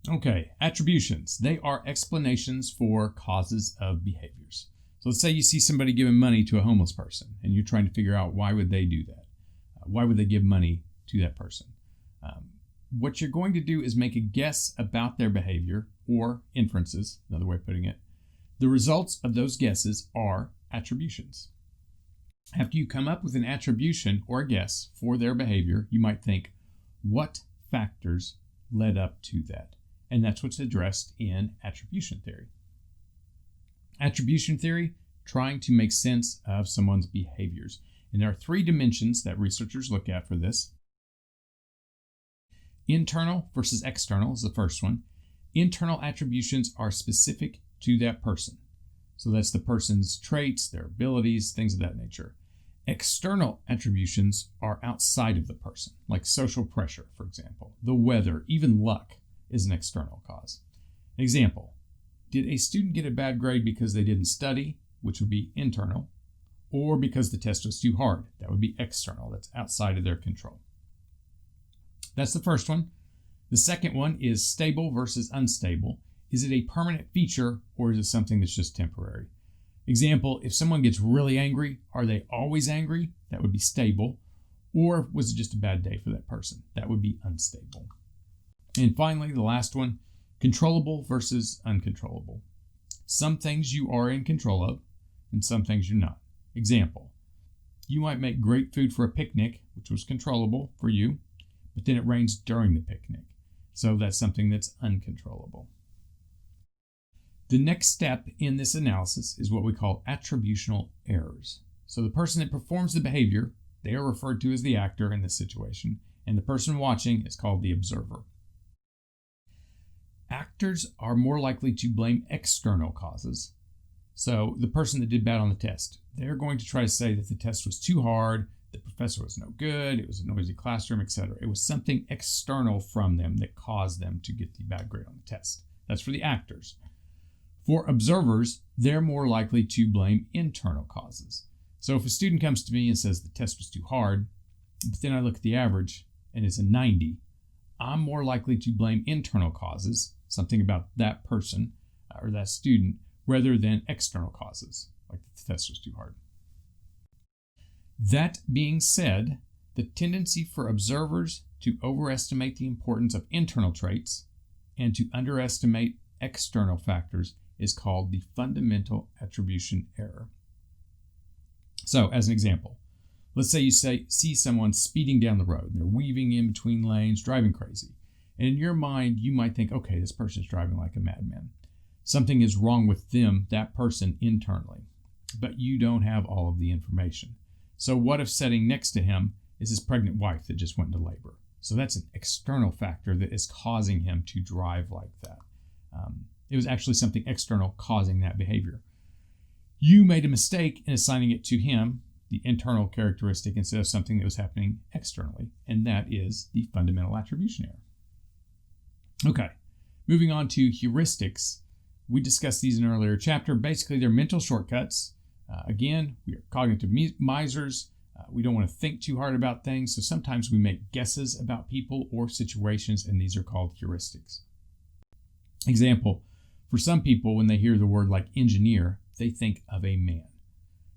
Okay, attributions. They are explanations for causes of behaviors. So let's say you see somebody giving money to a homeless person and you're trying to figure out why would they do that? Why would they give money to that person? What you're going to do is make a guess about their behavior, or inferences, another way of putting it. The results of those guesses are attributions. After you come up with an attribution or a guess for their behavior, you might think, what factors led up to that? And that's what's addressed in attribution theory. Attribution theory, trying to make sense of someone's behaviors. And there are three dimensions that researchers look at for this. Internal versus external is the first one. Internal attributions are specific to that person. So that's the person's traits, their abilities, things of that nature. External attributions are outside of the person, like social pressure, for example. The weather, even luck, is an external cause. An example, did a student get a bad grade because they didn't study, which would be internal, or because the test was too hard? That would be external. That's outside of their control. That's the first one. The second one is stable versus unstable. Is it a permanent feature or is it something that's just temporary? Example, if someone gets really angry, are they always angry? That would be stable. Or was it just a bad day for that person? That would be unstable. And finally, the last one, controllable versus uncontrollable. Some things you are in control of and some things you're not. Example, you might make great food for a picnic, which was controllable for you, but then it rains during the picnic. So that's something that's uncontrollable. The next step in this analysis is what we call attributional errors. So the person that performs the behavior, they are referred to as the actor in this situation, and the person watching is called the observer. Actors are more likely to blame external causes. So the person that did bad on the test, they're going to try to say that the test was too hard, the professor was no good, it was a noisy classroom, etc. It was something external from them that caused them to get the bad grade on the test. That's for the actors. For observers, they're more likely to blame internal causes. So if a student comes to me and says the test was too hard, but then I look at the average and it's a 90, I'm more likely to blame internal causes, something about that person or that student, rather than external causes, like the test was too hard. That being said, the tendency for observers to overestimate the importance of internal traits and to underestimate external factors is called the fundamental attribution error. So, as an example, let's say you see someone speeding down the road, and they're weaving in between lanes, driving crazy. And in your mind, you might think, okay, this person's driving like a madman. Something is wrong with them, that person, internally. But you don't have all of the information. So what if sitting next to him is his pregnant wife that just went into labor? So that's an external factor that is causing him to drive like that. It was actually something external causing that behavior. You made a mistake in assigning it to him, the internal characteristic, instead of something that was happening externally, and that is the fundamental attribution error. Okay, moving on to heuristics. We discussed these in an earlier chapter. Basically, they're mental shortcuts. Again, we are cognitive misers. We don't want to think too hard about things, so sometimes we make guesses about people or situations, and these are called heuristics. Example, for some people, when they hear the word like engineer, they think of a man.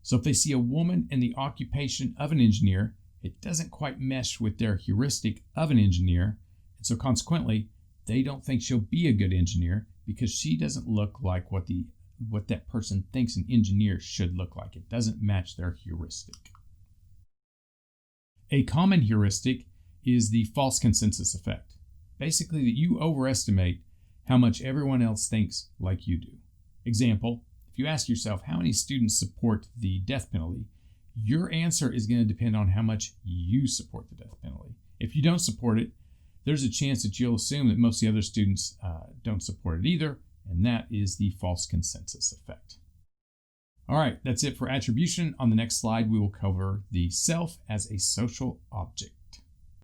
So if they see a woman in the occupation of an engineer, it doesn't quite mesh with their heuristic of an engineer, and so consequently, they don't think she'll be a good engineer because she doesn't look like what that person thinks an engineer should look like. It doesn't match their heuristic. A common heuristic is the false consensus effect. Basically, that you overestimate how much everyone else thinks like you do. Example, if you ask yourself how many students support the death penalty, your answer is going to depend on how much you support the death penalty. If you don't support it, there's a chance that you'll assume that most of the other students don't support it either, and that is the false consensus effect. All right, that's it for attribution. On the next slide, we will cover the self as a social object.